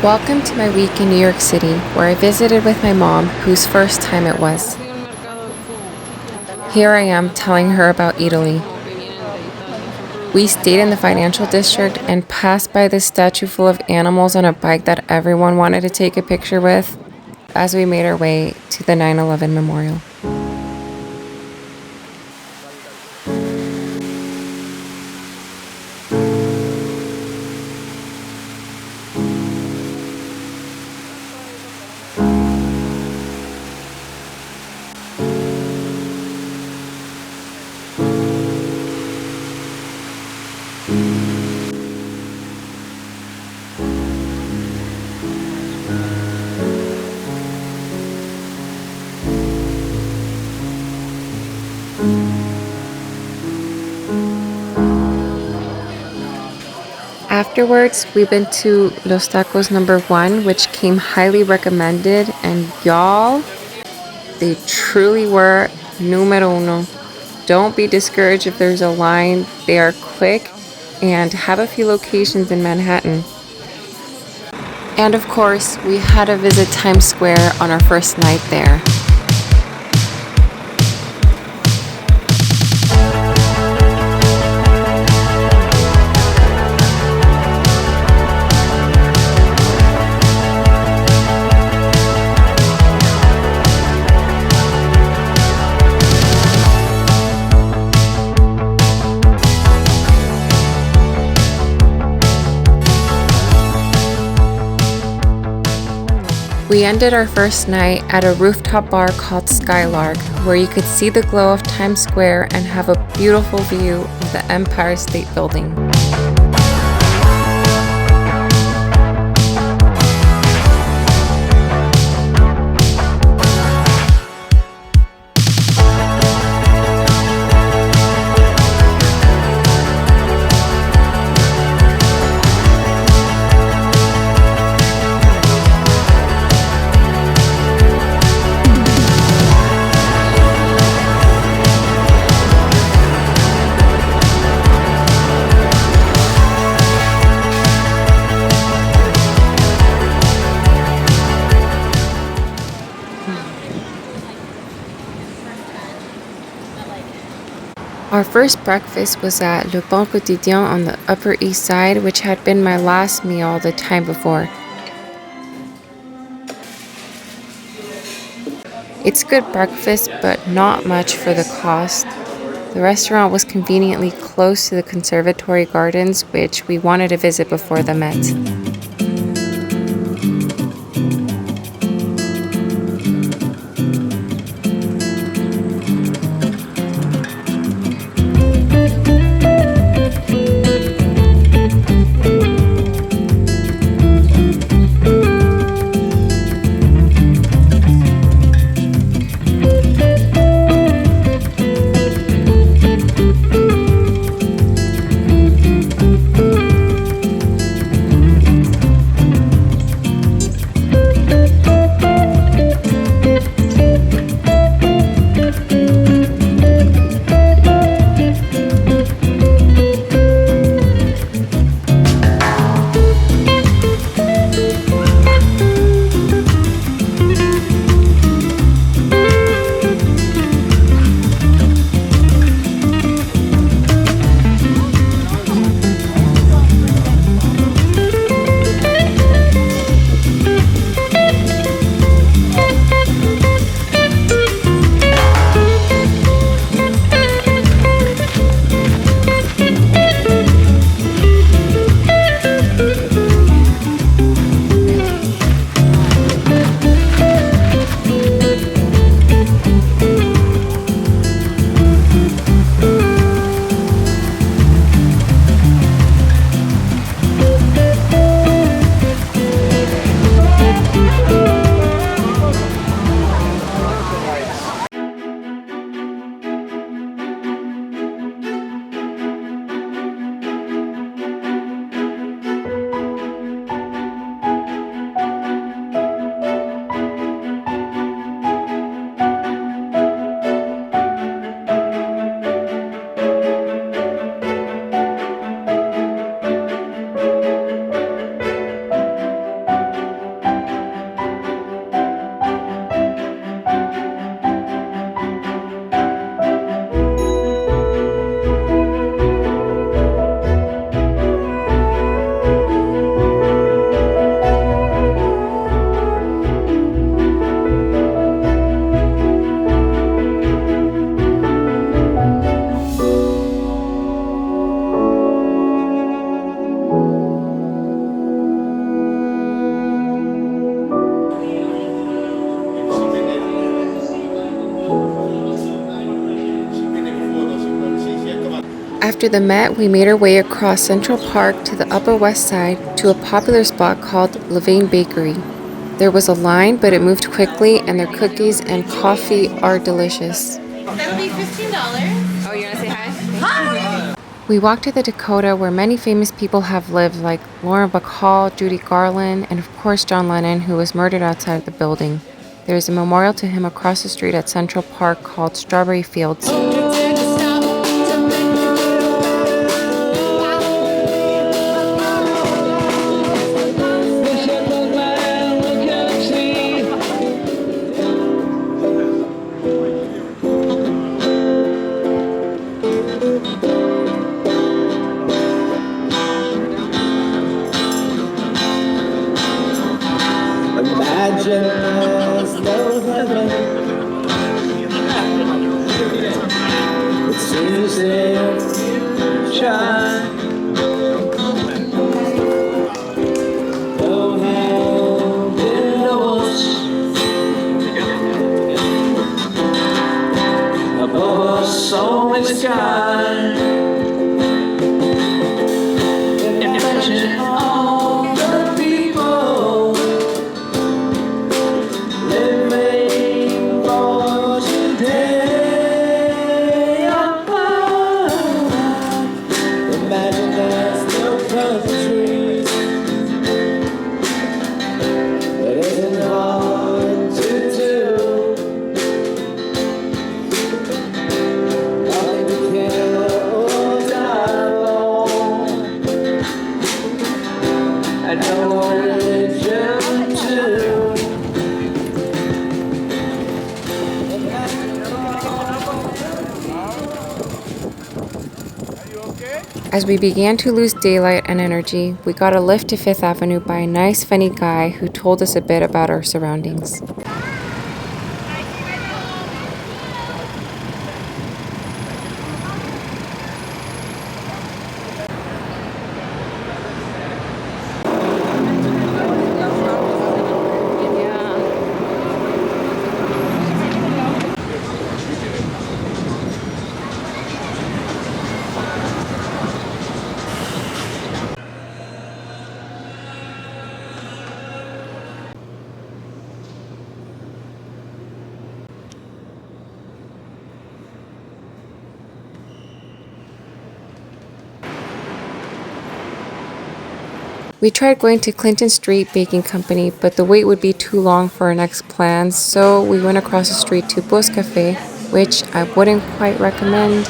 Welcome to my week in New York City, where I visited with my mom, whose first time it was. Here I am telling her about Italy. We stayed in the financial district and passed by this statue full of animals on a bike that everyone wanted to take a picture with as we made our way to the 9/11 memorial. Afterwards, we went to Los Tacos #1, which came highly recommended, and y'all, they truly were numero uno. Don't be discouraged if there's a line. They are quick and have a few locations in Manhattan. And of course, we had to visit Times Square on our first night there. We ended our first night at a rooftop bar called Skylark, where you could see the glow of Times Square and have a beautiful view of the Empire State Building. Our first breakfast was at Le Bon Quotidien on the Upper East Side, which had been my last meal the time before. It's good breakfast, but not much for the cost. The restaurant was conveniently close to the Conservatory Gardens, which we wanted to visit before the Met. After the Met, we made our way across Central Park to the Upper West Side to a popular spot called Levain Bakery. There was a line, but it moved quickly, and their cookies and coffee are delicious. That'll be $15. Oh, you want to say hi? We walked to the Dakota, where many famous people have lived, like Lauren Bacall, Judy Garland, and of course John Lennon, who was murdered outside the building. There is a memorial to him across the street at Central Park called Strawberry Fields. Imagine there's no heaven. It's Tuesday of future. No hand in the woods. Above us only sky. Imagine all the people living for today. Imagine there's no countries. It isn't hard to do. Nothing to kill or die for. And no religion too. As we began to lose daylight and energy, we got a lift to Fifth Avenue by a nice, funny guy who told us a bit about our surroundings. We tried going to Clinton Street Baking Company, but the wait would be too long for our next plans, so we went across the street to Bus Cafe, which I wouldn't quite recommend.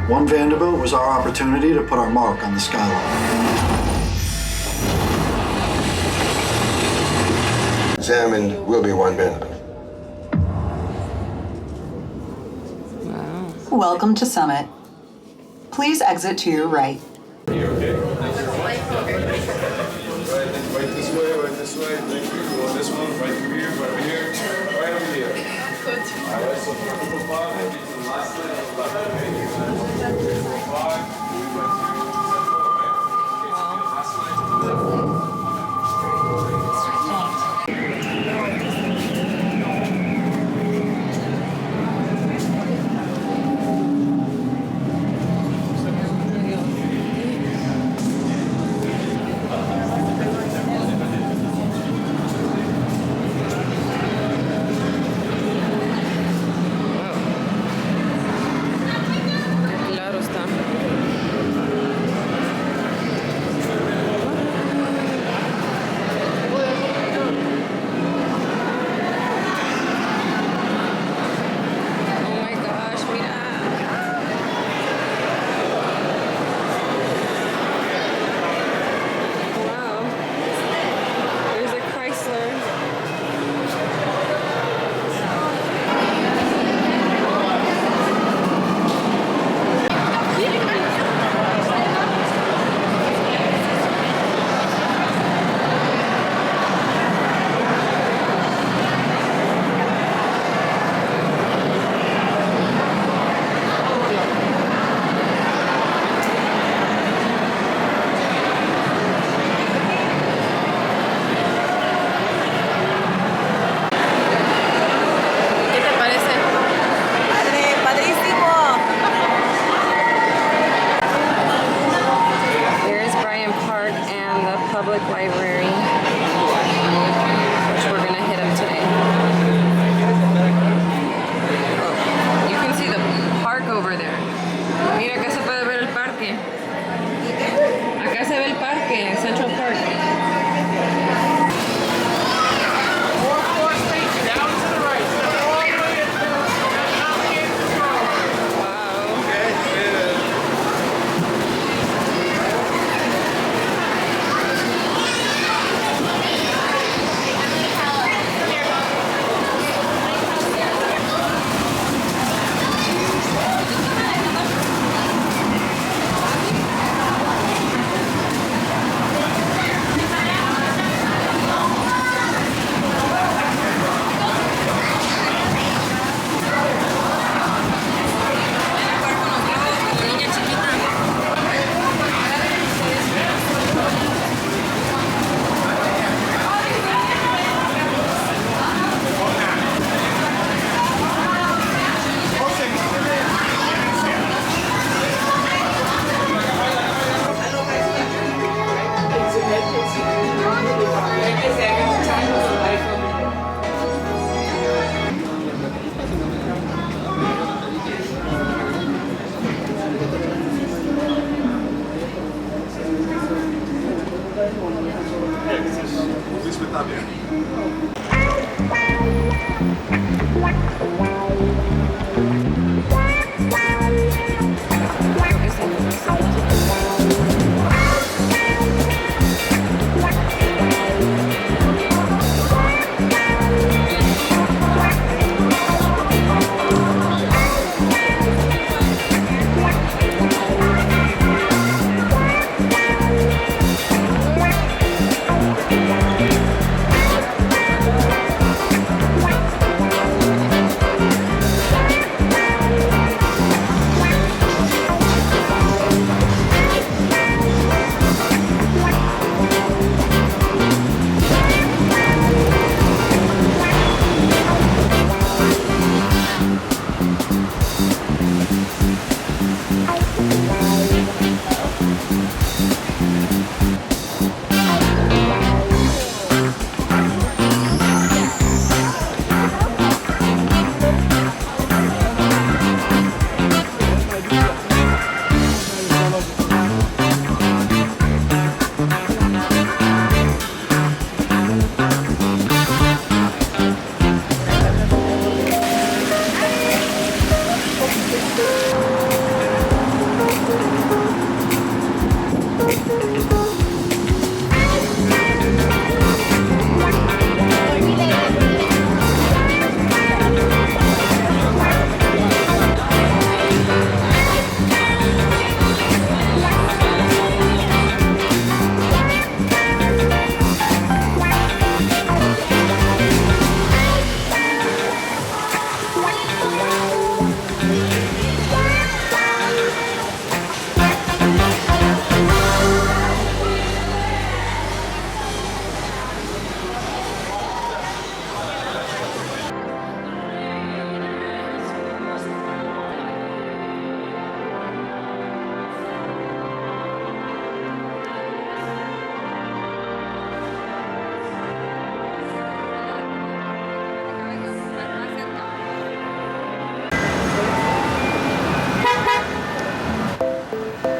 One Vanderbilt was our opportunity to put our mark on the skyline. Examined will be one Vanderbilt. Welcome to Summit. Please exit to your right. Right this way, thank you. Go on this one, right through here, right over here, right over here. All right, so for 5, last line, for 5. Claro está.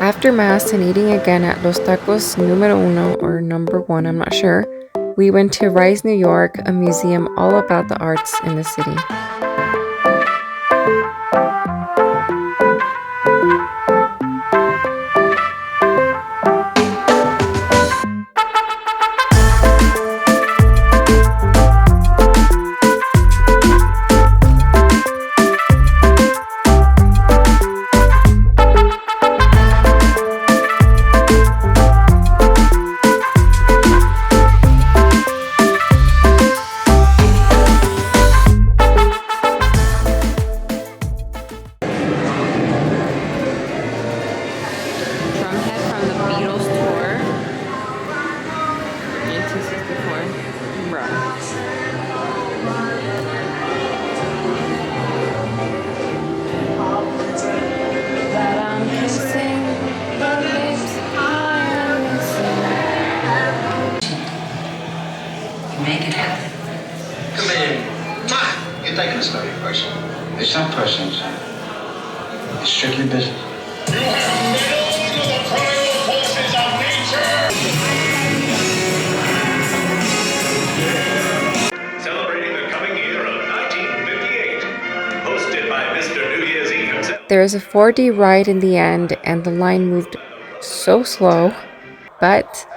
After Mass and eating again at Los Tacos Numero Uno, or number one, I'm not sure, we went to Rise New York, a museum all about the arts in the city. Drumhead from the Beatles tour, 1964. Bruh. That I'm kissing the lips I am missing. Make it happen. Come in. You're taking this very personal. It's not personal, sir. It's strictly business. You have meddled with the primal forces of nature! Celebrating the coming year of 1958. Hosted by Mr. New Year's Eve himself. There was a 4D ride in the end, and the line moved so slow, but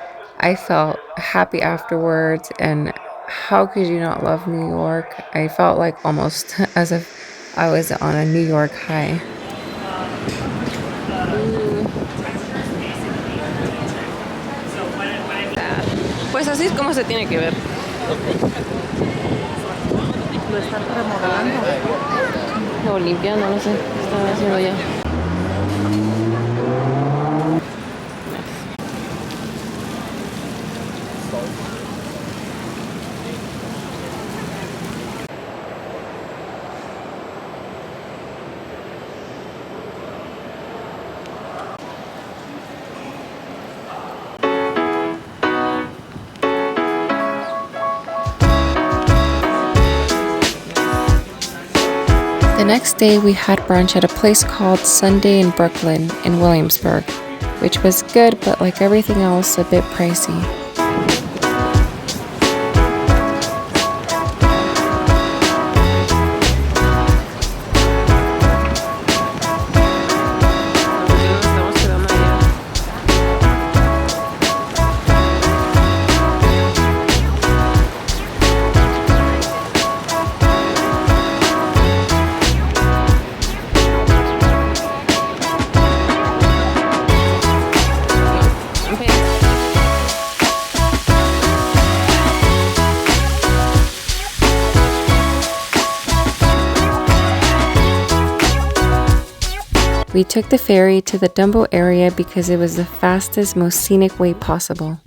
I felt happy afterwards. And how could you not love New York? I felt like almost as if I was on a New York high. Pues así es como se tiene que ver. Lo están remodelando. O limpiando, no sé qué están haciendo ya. The next day, we had brunch at a place called Sunday in Brooklyn in Williamsburg, which was good, but like everything else, a bit pricey. We took the ferry to the Dumbo area because it was the fastest, most scenic way possible.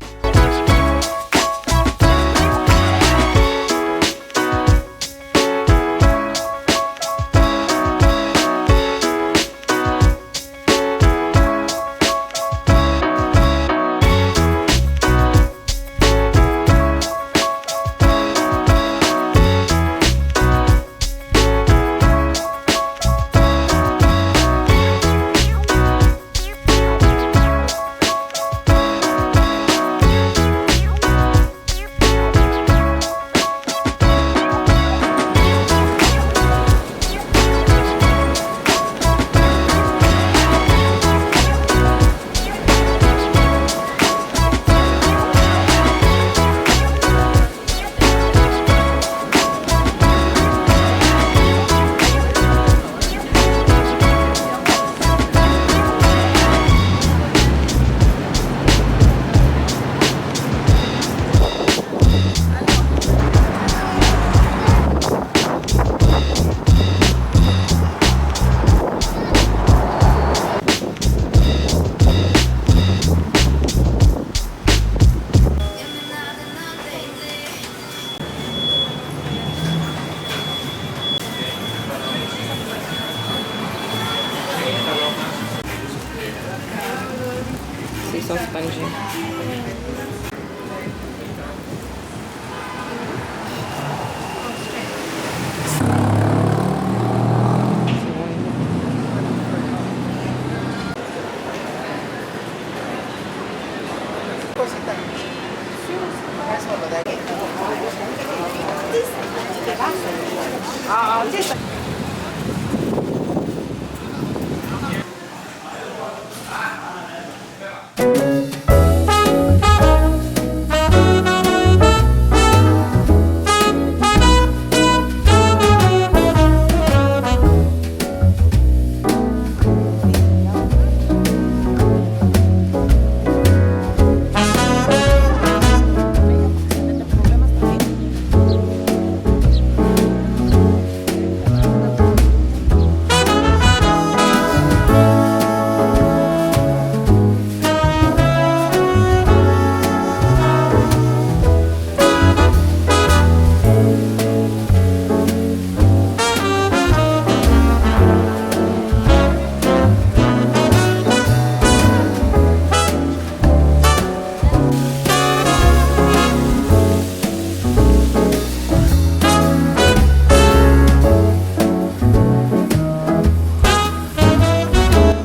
spongy.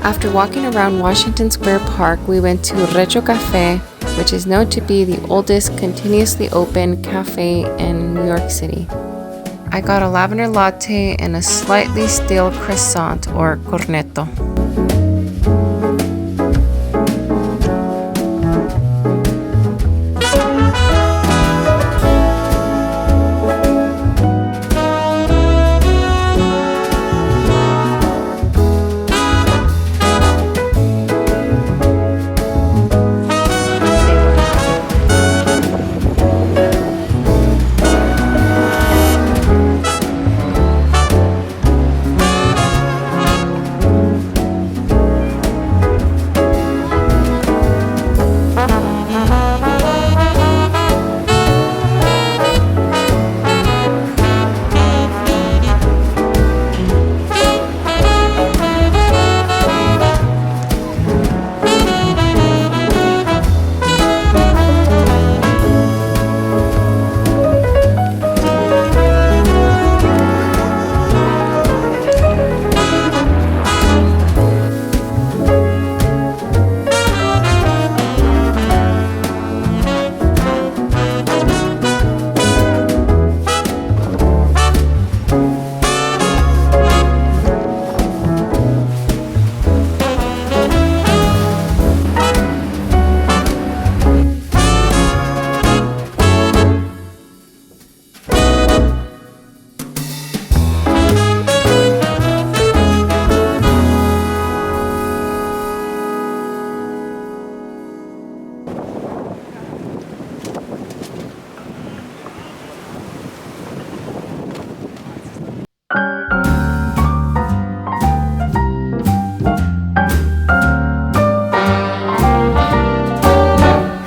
After walking around Washington Square Park, we went to Recho Cafe, which is known to be the oldest continuously open cafe in New York City. I got a lavender latte and a slightly stale croissant or cornetto.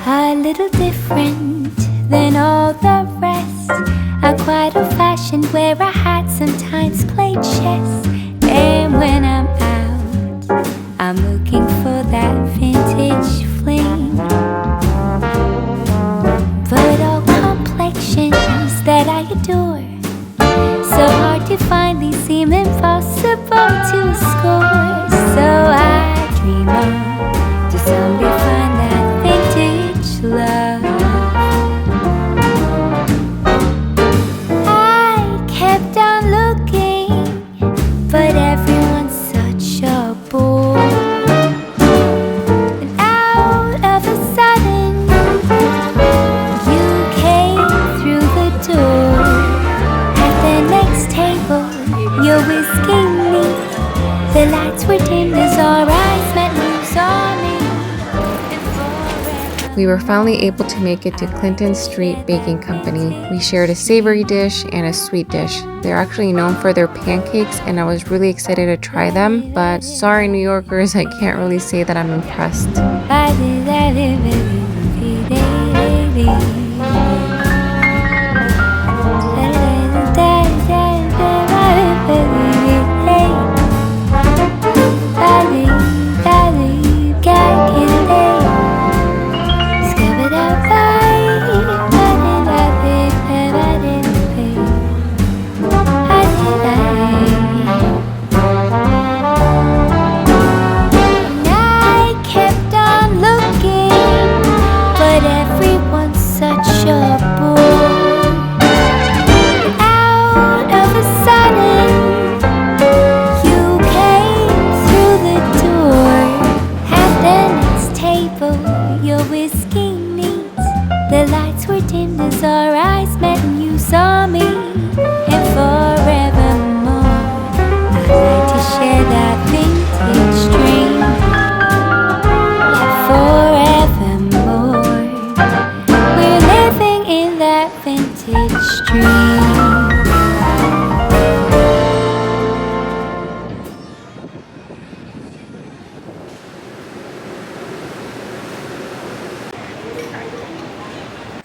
A little different than all the rest. I'm quite old-fashioned where I had sometimes played chess. And when I'm out, I'm looking for that vintage fling. But all complexions that I adore, so hard to find, these seem impossible to score. So I dream on to someday find that vintage love. I kept on looking, but everyone's such a bore. And out of a sudden, you came through the door. At the next table, you're whisking me. The lights were dim as our eyes met, you saw me. We were finally able to make it to Clinton Street Baking Company. We shared a savory dish and a sweet dish. They're actually known for their pancakes, and I was really excited to try them, but sorry New Yorkers, I can't really say that I'm impressed.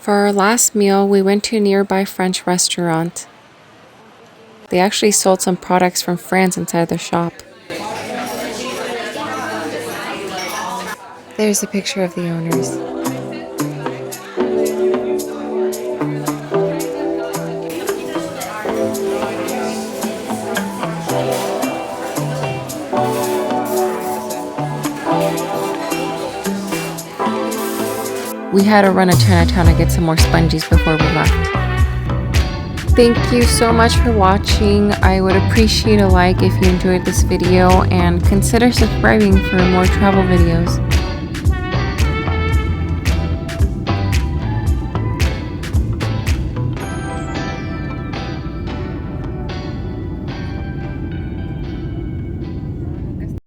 For our last meal, we went to a nearby French restaurant. They actually sold some products from France inside their shop. There's a picture of the owners. We had to run to Chinatown to get some more sponges before we left. Thank you so much for watching. I would appreciate a like if you enjoyed this video and consider subscribing for more travel videos.